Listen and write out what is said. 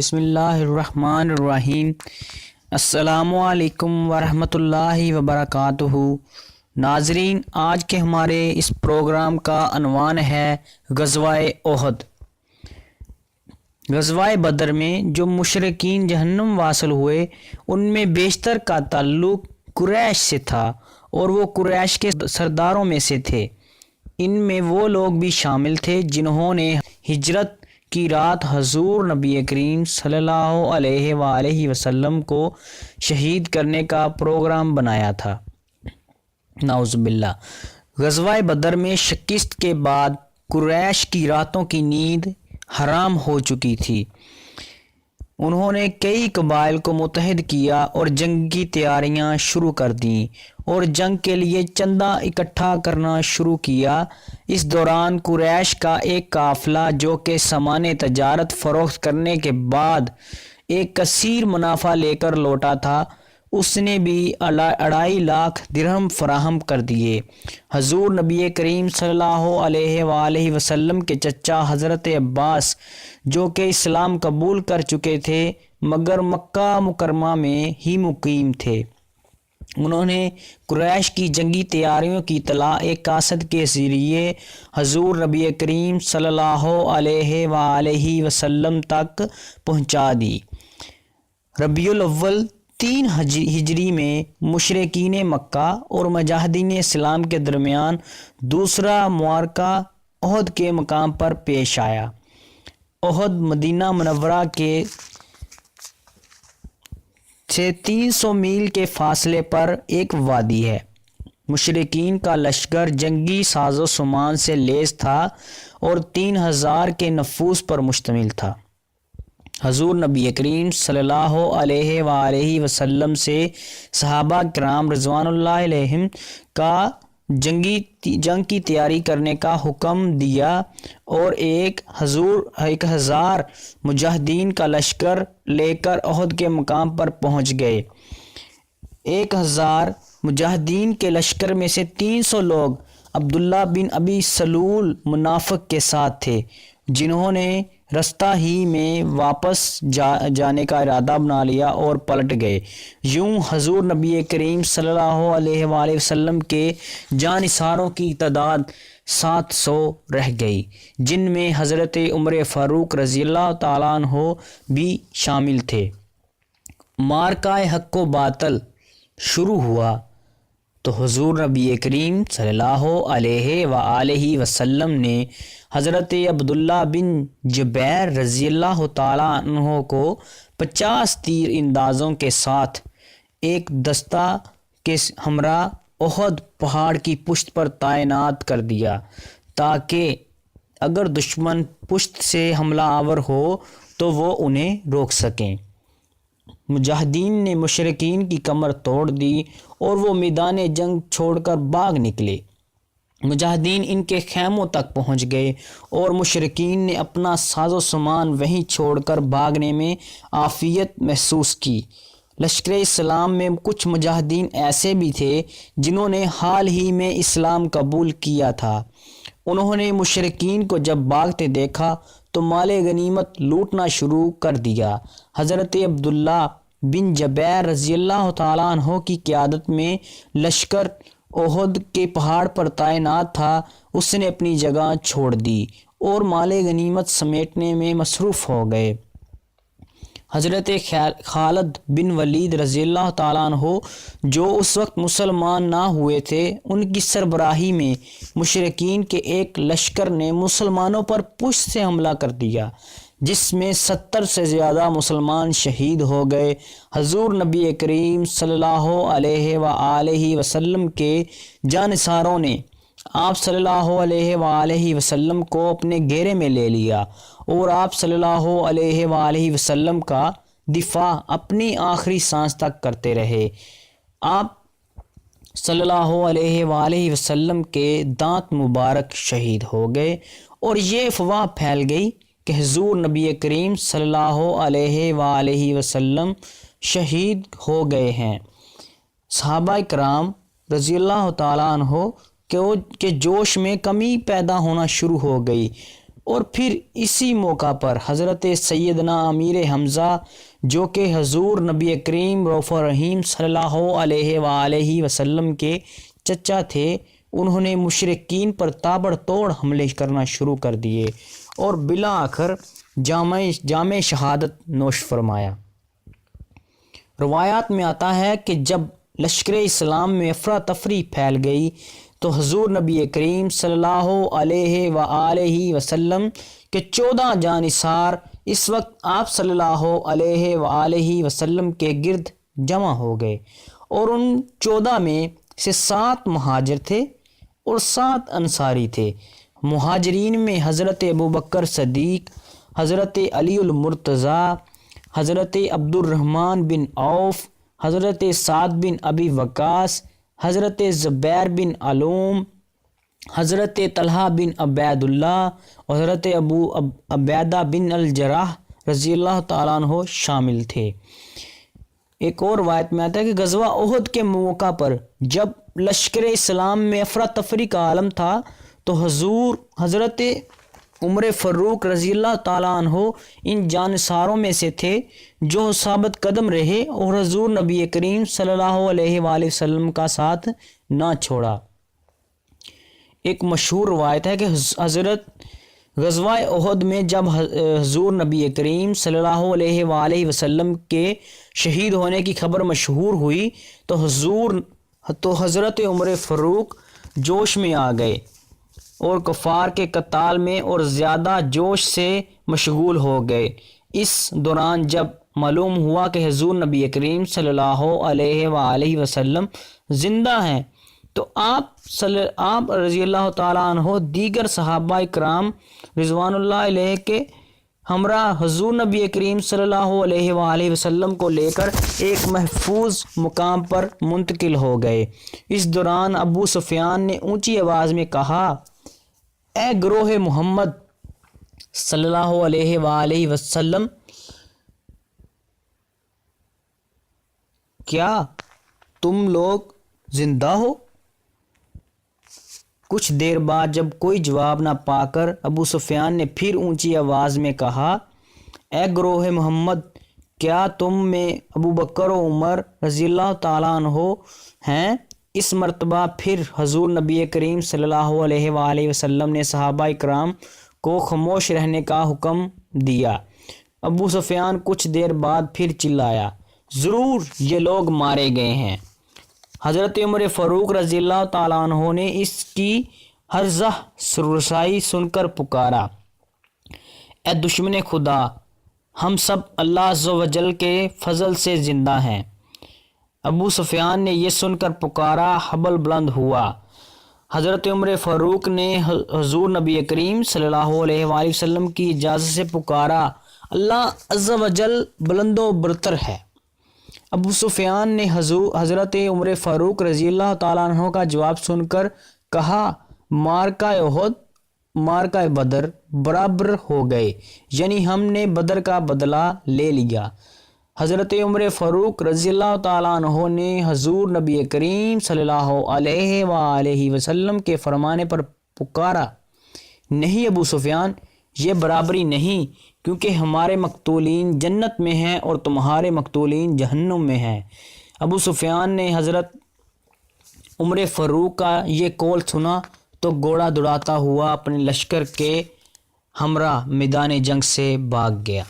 بسم اللہ الرحمن الرحیم۔ السلام علیکم ورحمۃ اللہ وبرکاتہ۔ ناظرین، آج کے ہمارے اس پروگرام کا عنوان ہے غزوہ احد۔ غزوہ بدر میں جو مشرکین جہنم واصل ہوئے ان میں بیشتر کا تعلق قریش سے تھا اور وہ قریش کے سرداروں میں سے تھے۔ ان میں وہ لوگ بھی شامل تھے جنہوں نے ہجرت کی رات حضور نبی کریم صلی اللہ علیہ وآلہ وسلم کو شہید کرنے کا پروگرام بنایا تھا۔ نعوذ باللہ۔ غزوہ بدر میں شکست کے بعد قریش کی راتوں کی نیند حرام ہو چکی تھی۔ انہوں نے کئی قبائل کو متحد کیا اور جنگ کی تیاریاں شروع کر دیں اور جنگ کے لیے چندہ اکٹھا کرنا شروع کیا۔ اس دوران قریش کا ایک قافلہ جو کہ سامان تجارت فروخت کرنے کے بعد ایک کثیر منافع لے کر لوٹا تھا، اس نے بھی 2.5 لاکھ درہم فراہم کر دیے۔ حضور نبی کریم صلی اللہ علیہ وآلہ وسلم کے چچا حضرت عباس جو کہ اسلام قبول کر چکے تھے مگر مکہ مکرمہ میں ہی مقیم تھے، انہوں نے قریش کی جنگی تیاریوں کی اطلاع ایک قاصد کے ذریعے حضور نبی کریم صلی اللہ علیہ وآلہ وسلم تک پہنچا دی۔ ربیع الاول 3 ہجری میں مشرکین مکہ اور مجاہدین اسلام کے درمیان دوسرا معرکہ احد کے مقام پر پیش آیا۔ احد مدینہ منورہ سے 300 میل کے فاصلے پر ایک وادی ہے۔ مشرکین کا لشکر جنگی ساز و سامان سے لیس تھا اور 3000 کے نفوس پر مشتمل تھا۔ حضور نبی کریم صلی اللہ علیہ وآلہ وسلم سے صحابہ کرام رضوان اللہ علیہم کا جنگ کی تیاری کرنے کا حکم دیا اور 1000 مجاہدین کا لشکر لے کر احد کے مقام پر پہنچ گئے۔ 1000 مجاہدین کے لشکر میں سے 300 لوگ عبداللہ بن ابی سلول منافق کے ساتھ تھے، جنہوں نے رستہ ہی میں واپس جانے کا ارادہ بنا لیا اور پلٹ گئے۔ یوں حضور نبی کریم صلی اللہ علیہ وآلہ وسلم کے جانثاروں کی تعداد 700 رہ گئی، جن میں حضرت عمر فاروق رضی اللہ تعالیٰ عنہ بھی شامل تھے۔ معرکہ حق و باطل شروع ہوا تو حضور نبی کریم صلی اللہ علیہ وآلہ وسلم نے حضرت عبداللہ بن جبیر رضی اللہ تعالیٰ عنہ کو 50 تیر اندازوں کے ساتھ ایک دستہ کے ہمراہ احد پہاڑ کی پشت پر تعینات کر دیا تاکہ اگر دشمن پشت سے حملہ آور ہو تو وہ انہیں روک سکیں۔ مجاہدین نے مشرکین کی کمر توڑ دی اور وہ میدان جنگ چھوڑ کر بھاگ نکلے۔ مجاہدین ان کے خیموں تک پہنچ گئے اور مشرکین نے اپنا ساز و سامان وہیں چھوڑ کر بھاگنے میں عافیت محسوس کی۔ لشکر اسلام میں کچھ مجاہدین ایسے بھی تھے جنہوں نے حال ہی میں اسلام قبول کیا تھا۔ انہوں نے مشرکین کو جب بھاگتے دیکھا تو مال غنیمت لوٹنا شروع کر دیا۔ حضرت عبداللہ بن جبیر رضی اللہ تعالیٰ عنہ کی قیادت میں لشکر احد کے پہاڑ پر تعینات تھا، اس نے اپنی جگہ چھوڑ دی اور مال غنیمت سمیٹنے میں مصروف ہو گئے۔ حضرت خالد بن ولید رضی اللہ تعالیٰ عنہ جو اس وقت مسلمان نہ ہوئے تھے، ان کی سربراہی میں مشرکین کے ایک لشکر نے مسلمانوں پر پشت سے حملہ کر دیا، جس میں 70 سے زیادہ مسلمان شہید ہو گئے۔ حضور نبی کریم صلی اللہ علیہ وآلہ وسلم کے جانثاروں نے آپ صلی اللہ علیہ وآلہ وسلم کو اپنے گھیرے میں لے لیا اور آپ صلی اللہ علیہ وآلہ وسلم کا دفاع اپنی آخری سانس تک کرتے رہے۔ آپ صلی اللہ علیہ وآلہ وسلم کے دانت مبارک شہید ہو گئے اور یہ افواہ پھیل گئی کہ حضور نبی کریم صلی اللہ علیہ وآلہ وسلم شہید ہو گئے ہیں۔ صحابہ کرام رضی اللہ تعالیٰ عنہ کے جوش میں کمی پیدا ہونا شروع ہو گئی۔ اور پھر اسی موقع پر حضرت سیدنا امیر حمزہ جو کہ حضور نبی کریم رؤوف الرحیم صلی اللہ علیہ وآلہ وسلم کے چچا تھے، انہوں نے مشرکین پر تابڑ توڑ حملے کرنا شروع کر دیے اور بالآخر جامع شہادت نوش فرمایا۔ روایات میں آتا ہے کہ جب لشکر اسلام میں افراتفری پھیل گئی تو حضور نبی کریم صلی اللہ علیہ وآلہ وسلم کے 14 جانثار اس وقت آپ صلی اللہ علیہ وآلہ وسلم کے گرد جمع ہو گئے، اور ان 14 میں سے 7 مہاجر تھے اور 7 انصاری تھے۔ مہاجرین میں حضرت ابوبکر صدیق، حضرت علی المرتضیٰ، حضرت عبد الرحمن بن عوف، حضرت سعد بن ابی وقاص، حضرت زبیر بن علوم، حضرت طلحہ بن عبید اللہ اور حضرت ابو عبیدہ بن الجراح رضی اللہ تعالیٰ عنہ شامل تھے۔ ایک اور روایت میں آتا ہے کہ غزوہ احد کے موقع پر جب لشکر اسلام میں افراتفری کا عالم تھا تو حضرت عمر فاروق رضی اللہ تعالیٰ عنہ ان جانثاروں میں سے تھے جو ثابت قدم رہے اور حضور نبی کریم صلی اللہ علیہ وآلہ وسلم کا ساتھ نہ چھوڑا۔ ایک مشہور روایت ہے کہ حضرت غزوہ احد میں جب حضور نبی کریم صلی اللہ علیہ وآلہ وسلم کے شہید ہونے کی خبر مشہور ہوئی تو حضرت عمر فاروق جوش میں آ گئے اور کفار کے قتال میں اور زیادہ جوش سے مشغول ہو گئے۔ اس دوران جب معلوم ہوا کہ حضور نبی کریم صلی اللہ علیہ وآلہ وسلم زندہ ہیں تو آپ رضی اللہ تعالیٰ عنہ دیگر صحابہ کرام رضوان اللہ علیہ کے ہمراہ حضور نبی کریم صلی اللہ علیہ وآلہ وسلم کو لے کر ایک محفوظ مقام پر منتقل ہو گئے۔ اس دوران ابو سفیان نے اونچی آواز میں کہا، اے گروہ محمد صلی اللہ علیہ وآلہ وسلم، کیا تم لوگ زندہ ہو؟ کچھ دیر بعد جب کوئی جواب نہ پا کر ابو سفیان نے پھر اونچی آواز میں کہا، اے گروہ محمد، کیا تم میں ابو بکر و عمر رضی اللہ تعالیٰ عنہ ہیں؟ اس مرتبہ پھر حضور نبی کریم صلی اللہ علیہ وآلہ وسلم نے صحابہ کرام کو خاموش رہنے کا حکم دیا۔ ابو سفیان کچھ دیر بعد پھر چلایا، ضرور یہ لوگ مارے گئے ہیں۔ حضرت عمر فاروق رضی اللہ تعالیٰ عنہ نے اس کی ہرزہ رسائی سن کر پکارا، اے دشمن خدا، ہم سب اللہ عز و جل کے فضل سے زندہ ہیں۔ ابو سفیان نے یہ سن کر پکارا، حبل بلند ہوا۔ حضرت عمر فاروق نے حضور نبی کریم صلی اللہ علیہ وآلہ وسلم کی اجازت سے پکارا، اللہ عز و جل بلند و برتر ہے۔ ابو سفیان نے حضرت عمر فاروق رضی اللہ تعالیٰ عنہ کا جواب سن کر کہا، مارکہ احد مارکہ بدر برابر ہو گئے، یعنی ہم نے بدر کا بدلہ لے لیا۔ حضرت عمر فاروق رضی اللہ تعالیٰ عنہ نے حضور نبی کریم صلی اللہ علیہ وآلہ وسلم کے فرمانے پر پکارا، نہیں ابو سفیان، یہ برابری نہیں، کیونکہ ہمارے مقتولین جنت میں ہیں اور تمہارے مقتولین جہنم میں ہیں۔ ابو سفیان نے حضرت عمر فاروق کا یہ قول سنا تو گھوڑا دوڑاتا ہوا اپنے لشکر کے ہمراہ میدان جنگ سے بھاگ گیا۔